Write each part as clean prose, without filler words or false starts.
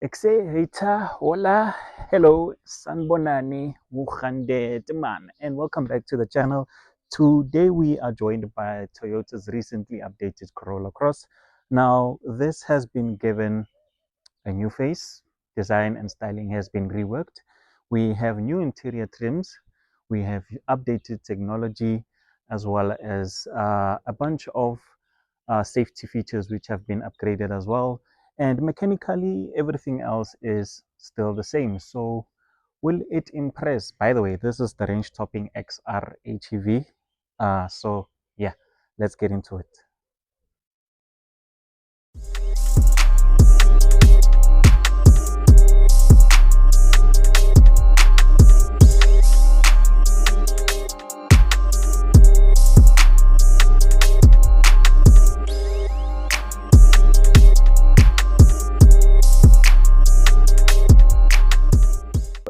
Hater, hola, hello, Sanbonani, Wukhande Teman, and welcome back to the channel. Today we are joined by Toyota's recently updated Corolla Cross. Now, this has been given a new face, design and styling has been reworked. We have new interior trims, we have updated technology, as well as a bunch of safety features which have been upgraded as well. And mechanically, everything else is still the same. So, will it impress? By the way, this is the range topping XR HEV. So, yeah, let's get into it.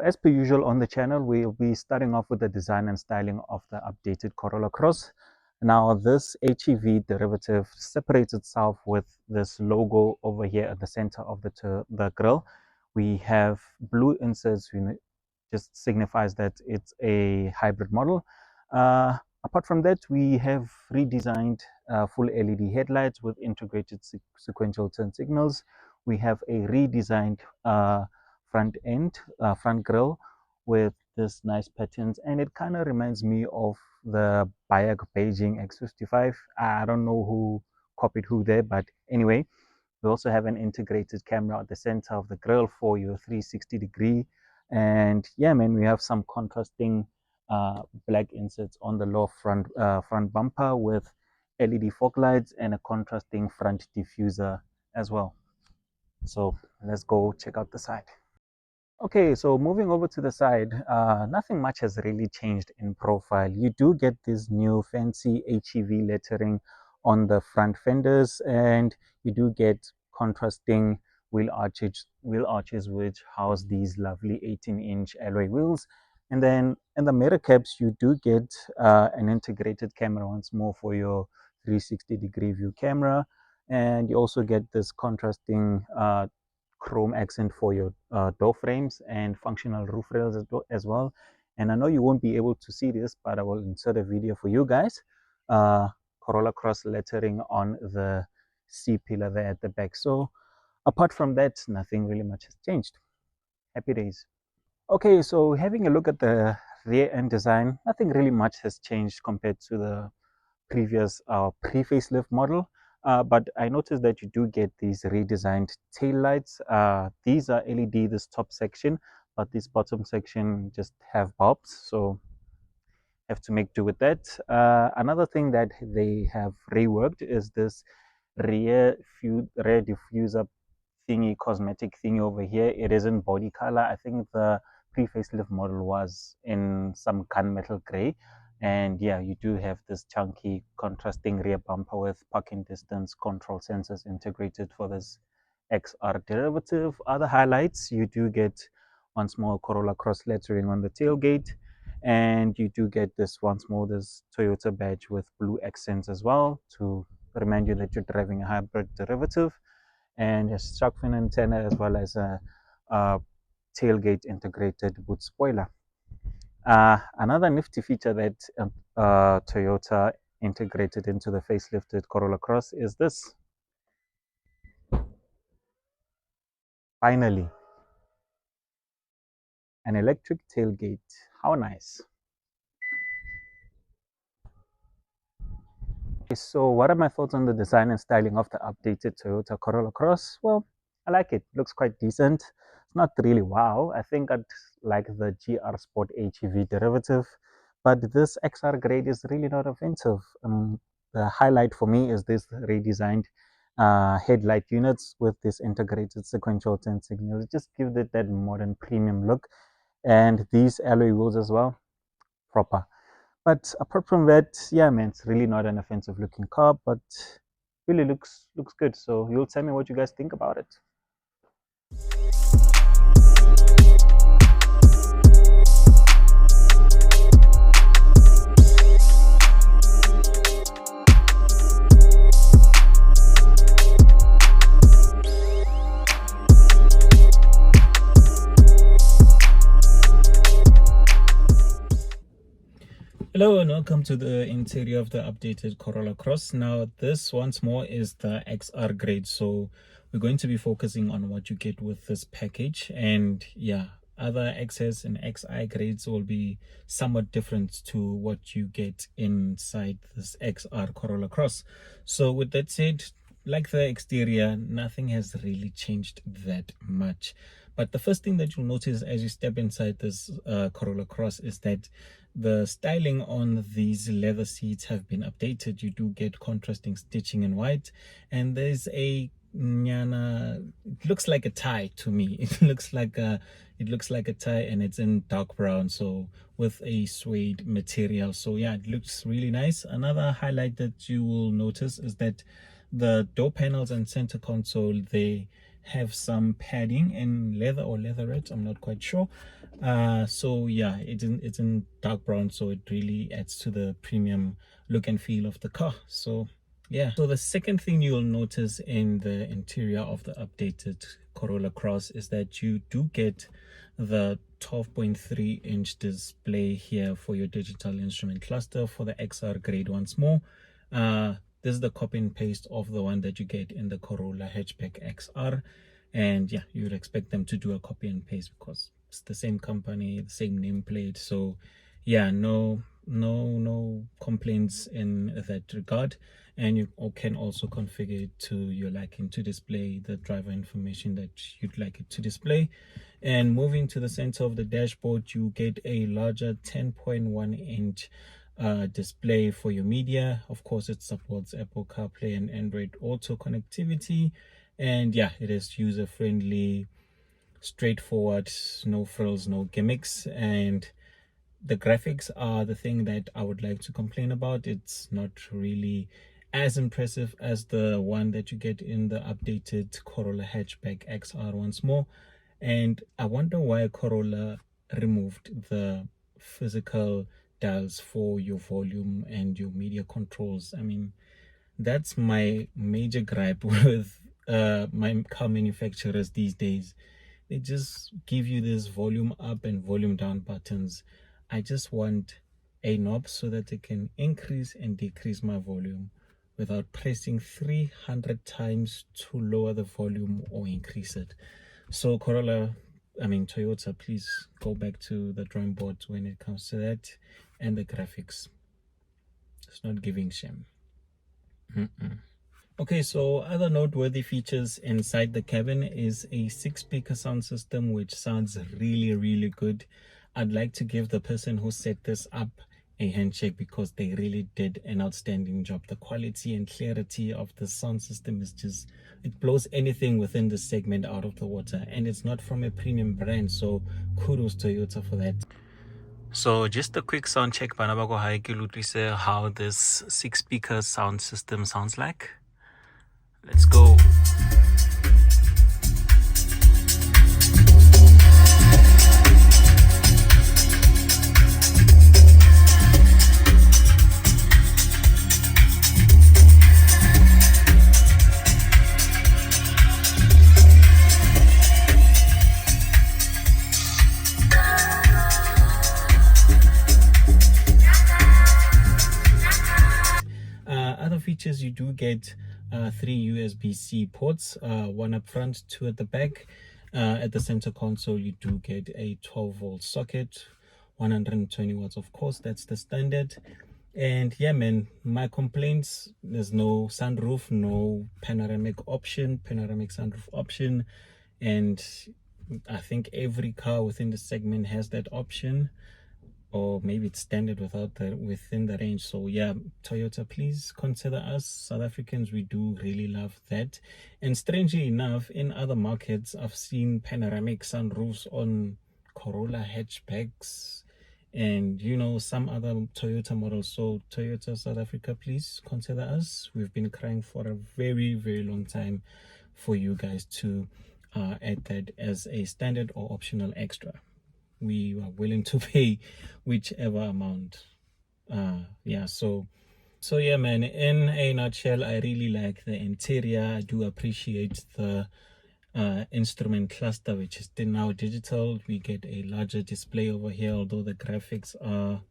As per usual on the channel, we'll be starting off with the design and styling of the updated Corolla Cross. Now, this HEV derivative separates itself with this logo over here at the center of the grille. We have blue inserts, just signifies that it's a hybrid model. Apart from that, we have redesigned full LED headlights with integrated sequential turn signals. We have a redesigned front grille with this nice patterns, and it kind of reminds me of the Bayak Beijing X55. I don't know who copied who there, but anyway, we also have an integrated camera at the center of the grille for your 360-degree. And yeah, man, we have some contrasting black inserts on the lower front bumper with LED fog lights and a contrasting front diffuser as well. So let's go check out the side. Okay, so moving over to the side, nothing much has really changed in profile. You do get this new fancy HEV lettering on the front fenders, and you do get contrasting wheel arches which house these lovely 18-inch alloy wheels. And then in the mirror caps, you do get an integrated camera once more for your 360-degree view camera, and you also get this contrasting chrome accent for your door frames and functional roof rails as well. And I know you won't be able to see this, but I will insert a video for you guys. Corolla Cross lettering on the C pillar there at the back. So apart from that, nothing really much has changed. Happy days. Okay, so having a look at the rear end design, nothing really much has changed compared to the previous pre-facelift model. But I noticed that you do get these redesigned tail lights. These are LED, this top section, but this bottom section just have bulbs, so have to make do with that. Another thing that they have reworked is this rear diffuser thingy, cosmetic thingy over here. It isn't body color. I think the pre-facelift model was in some gunmetal gray. And yeah, you do have this chunky contrasting rear bumper with parking distance control sensors integrated for this XR derivative. Other highlights, you do get once more Corolla Cross lettering on the tailgate, and you do get this once more this Toyota badge with blue accents as well to remind you that you're driving a hybrid derivative, and a shark fin antenna as well as a tailgate integrated boot spoiler. Another nifty feature that Toyota integrated into the facelifted Corolla Cross is this. Finally, an electric tailgate. How nice. Okay, so what are my thoughts on the design and styling of the updated Toyota Corolla Cross? Well, I like it. Looks quite decent. It's not really wow. I think I'd like the GR Sport HEV derivative, but this XR grade is really not offensive. I mean, the highlight for me is this redesigned headlight units with this integrated sequential turn signals. Just give it that modern premium look, and these alloy wheels as well, proper. But apart from that, yeah, man, it's really not an offensive looking car, but really looks good. So you'll tell me what you guys think about it. Hello and welcome to the interior of the updated Corolla Cross. Now this once more is the XR grade, so we're going to be focusing on what you get with this package, and yeah, other XS and XI grades will be somewhat different to what you get inside this XR Corolla Cross. So with that said, like the exterior, nothing has really changed that much. But the first thing that you'll notice as you step inside this Corolla Cross is that the styling on these leather seats have been updated. You do get contrasting stitching in white, and there's a nyana, it looks like a tie to me. It looks like a tie, and it's in dark brown, so with a suede material. So yeah, it looks really nice. Another highlight that you will notice is that the door panels and center console, they have some padding in leather or leatherette, I'm not quite sure. So yeah, it's in dark brown, so it really adds to the premium look and feel of the car. So yeah, so the second thing you'll notice in the interior of the updated Corolla Cross is that you do get the 12.3-inch display here for your digital instrument cluster for the XR grade once more. This is the copy and paste of the one that you get in the Corolla hatchback XR, and yeah, you would expect them to do a copy and paste because it's the same company, the same nameplate. So yeah, no complaints in that regard. And you can also configure it to your liking to display the driver information that you'd like it to display. And moving to the center of the dashboard, you get a larger 10.1-inch display for your media. Of course, it supports Apple CarPlay and Android Auto connectivity, and yeah, it is user friendly, straightforward, no frills, no gimmicks. And the graphics are the thing that I would like to complain about. It's not really as impressive as the one that you get in the updated Corolla hatchback XR once more. And I wonder why Corolla removed the physical dials for your volume and your media controls. I mean, that's my major gripe with my car manufacturers these days. They just give you this volume up and volume down buttons. I just want a knob so that I can increase and decrease my volume without pressing 300 times to lower the volume or increase it. So Toyota, please go back to the drawing board when it comes to that. And the graphics, it's not giving shame. Okay, so other noteworthy features inside the cabin is a 6-speaker sound system, which sounds really good. I'd like to give the person who set this up a handshake because they really did an outstanding job. The quality and clarity of the sound system is just, it blows anything within the segment out of the water, and it's not from a premium brand, so kudos Toyota for that. So just a quick sound check, bana ba go hae ke utlwise how this 6-speaker sound system sounds like. Let's go. Other features, you do get 3 USB-C ports, one up front, 2 at the back. At the center console, you do get a 12-volt socket, 120 watts, of course, that's the standard. And yeah, man, my complaints, there's no sunroof, no panoramic sunroof option. And I think every car within the segment has that option, or maybe it's standard within the range. So yeah, Toyota, please consider us. South Africans, we do really love that. And strangely enough, in other markets, I've seen panoramic sunroofs on Corolla hatchbacks and some other Toyota models. So Toyota South Africa, please consider us. We've been crying for a very long time for you guys to add that as a standard or optional extra. We are willing to pay whichever amount. So yeah, man, in a nutshell, I really like the interior. I do appreciate the instrument cluster, which is now digital. We get a larger display over here, although the graphics are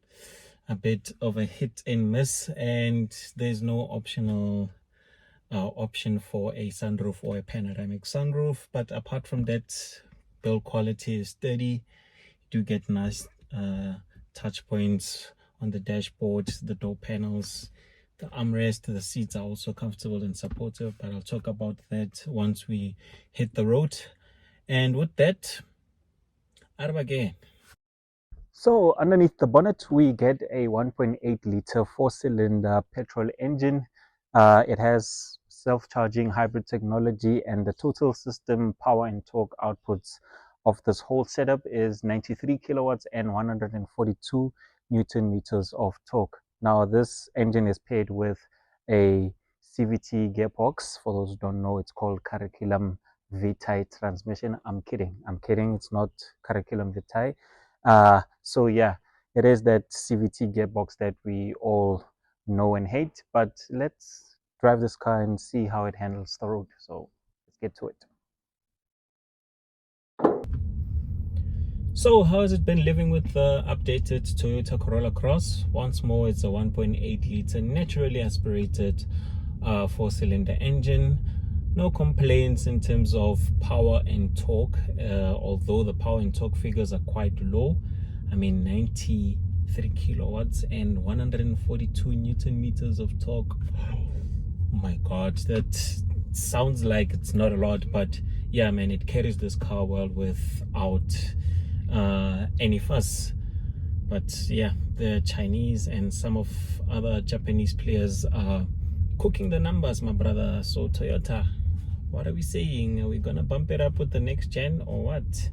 a bit of a hit and miss, and there's no option for a sunroof or a panoramic sunroof. But apart from that, build quality is steady. You do get nice touch points on the dashboard, the door panels, the armrest, the seats are also comfortable and supportive, but I'll talk about that once we hit the road. And with that, araba again. So underneath the bonnet, we get a 1.8 liter four-cylinder petrol engine. It has self-charging hybrid technology, and the total system power and torque outputs of this whole setup is 93 kilowatts and 142 Newton meters of torque. Now, this engine is paired with a CVT gearbox. For those who don't know, it's called Curriculum Vitae transmission. I'm kidding. I'm kidding. It's not Curriculum Vitae. So yeah, it is that CVT gearbox that we all know and hate, but let's drive this car and see how it handles the road. So let's get to it. So how has it been living with the updated Toyota Corolla Cross? Once more, it's a 1.8 liter naturally aspirated four-cylinder engine. No complaints in terms of power and torque, although the power and torque figures are quite low. I mean, 93 kilowatts and 142 Newton meters of torque. Oh my god, that sounds like it's not a lot, but yeah, man, it carries this car well without any fuss. But yeah, the Chinese and some of other Japanese players are cooking the numbers, my brother. So Toyota, what are we saying? Are we gonna bump it up with the next gen or what?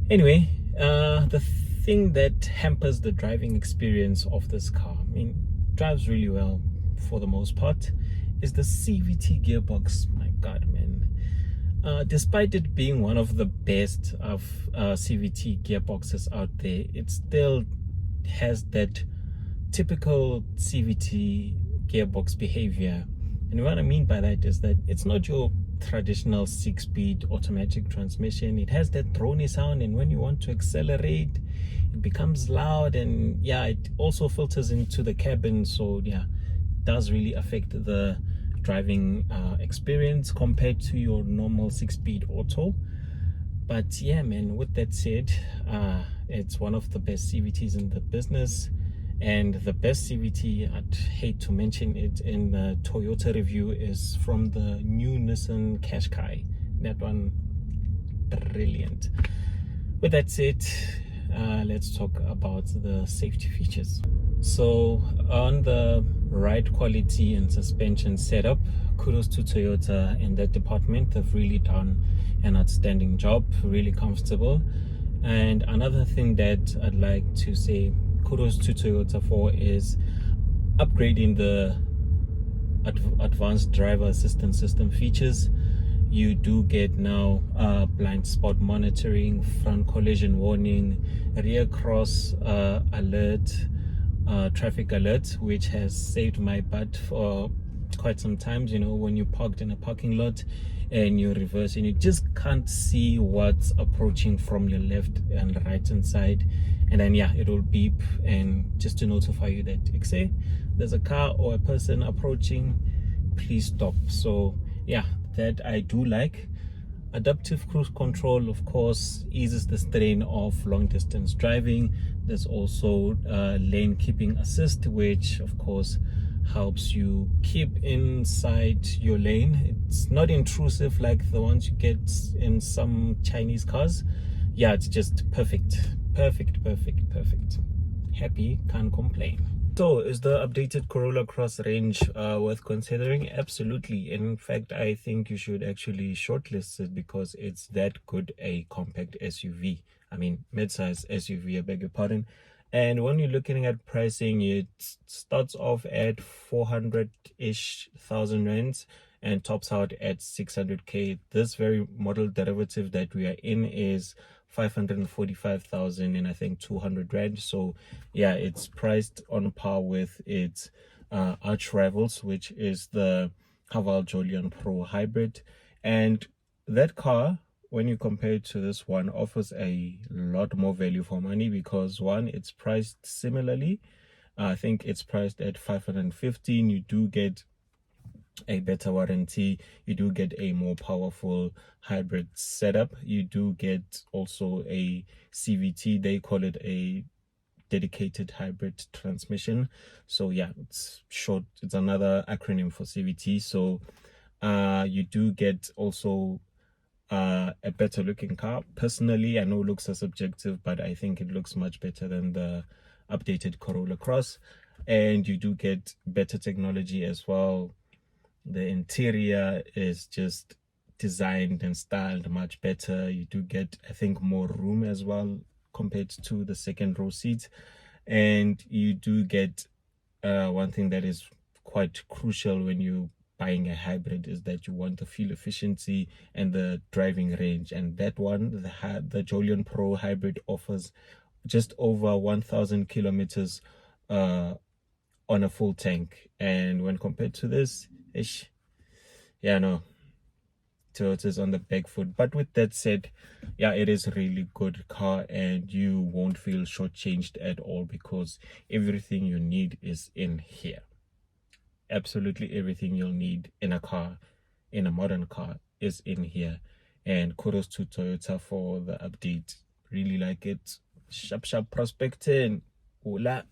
Anyway, the thing that hampers the driving experience of this car, I mean, drives really well for the most part, is the CVT gearbox. My god, man. Despite it being one of the best of CVT gearboxes out there, it still has that typical CVT gearbox behavior. And what I mean by that is that it's not your traditional 6-speed automatic transmission. It has that drony sound, and when you want to accelerate, it becomes loud, and yeah, it also filters into the cabin. So yeah, it does really affect the driving experience compared to your normal 6-speed auto. But yeah, man, with that said, it's one of the best CVTs in the business, and the best CVT, I'd hate to mention it in the Toyota review, is from the new Nissan Qashqai. That one, brilliant. With that said, let's talk about the safety features. So on the ride quality and suspension setup, kudos to Toyota in that department. They've really done an outstanding job, really comfortable. And another thing that I'd like to say kudos to Toyota for is upgrading the advanced driver assistance system features. You do get now blind spot monitoring, front collision warning, rear cross alert, traffic alert, which has saved my butt for quite some times. You know, when you're parked in a parking lot and you reverse and you just can't see what's approaching from your left and right hand side, and then yeah, it will beep and just to notify you that say there's a car or a person approaching, please stop. So yeah, that I do like. Adaptive cruise control, of course, eases the strain of long distance driving. There's also lane keeping assist, which of course helps you keep inside your lane. It's not intrusive like the ones you get in some Chinese cars. Yeah, it's just perfect. Happy, can't complain. So is the updated Corolla Cross range worth considering? Absolutely. In fact, I think you should actually shortlist it because it's that good a compact SUV. I mean, mid-size SUV, I beg your pardon. And when you're looking at pricing, it starts off at 400-ish thousand rands and tops out at 600k. This very model derivative that we are in is 545,000 and I think 200 rand. So yeah, it's priced on par with its arch rivals, which is the Haval Jolion Pro Hybrid. And that car, when you compare it to this one, offers a lot more value for money, because one, it's priced similarly. I think it's priced at 515. You do get a better warranty, you do get a more powerful hybrid setup, you do get also a CVT, they call it a dedicated hybrid transmission. So yeah, it's short, it's another acronym for CVT. So you do get also a better looking car. Personally, I know looks are subjective, but I think it looks much better than the updated Corolla Cross. And you do get better technology as well. The interior is just designed and styled much better. You do get, I think, more room as well compared to the second row seats. And you do get one thing that is quite crucial when you buying a hybrid, is that you want the fuel efficiency and the driving range. And that one, the Jolion Pro Hybrid, offers just over 1,000 kilometers on a full tank. And when compared to this, yeah, no, Toyota's on the back foot. But with that said, yeah, it is a really good car, and you won't feel shortchanged at all, because everything you need is in here. Absolutely everything you'll need in a car, in a modern car, is in here. And kudos to Toyota for the update. Really like it. Sharp prospecting. Hola.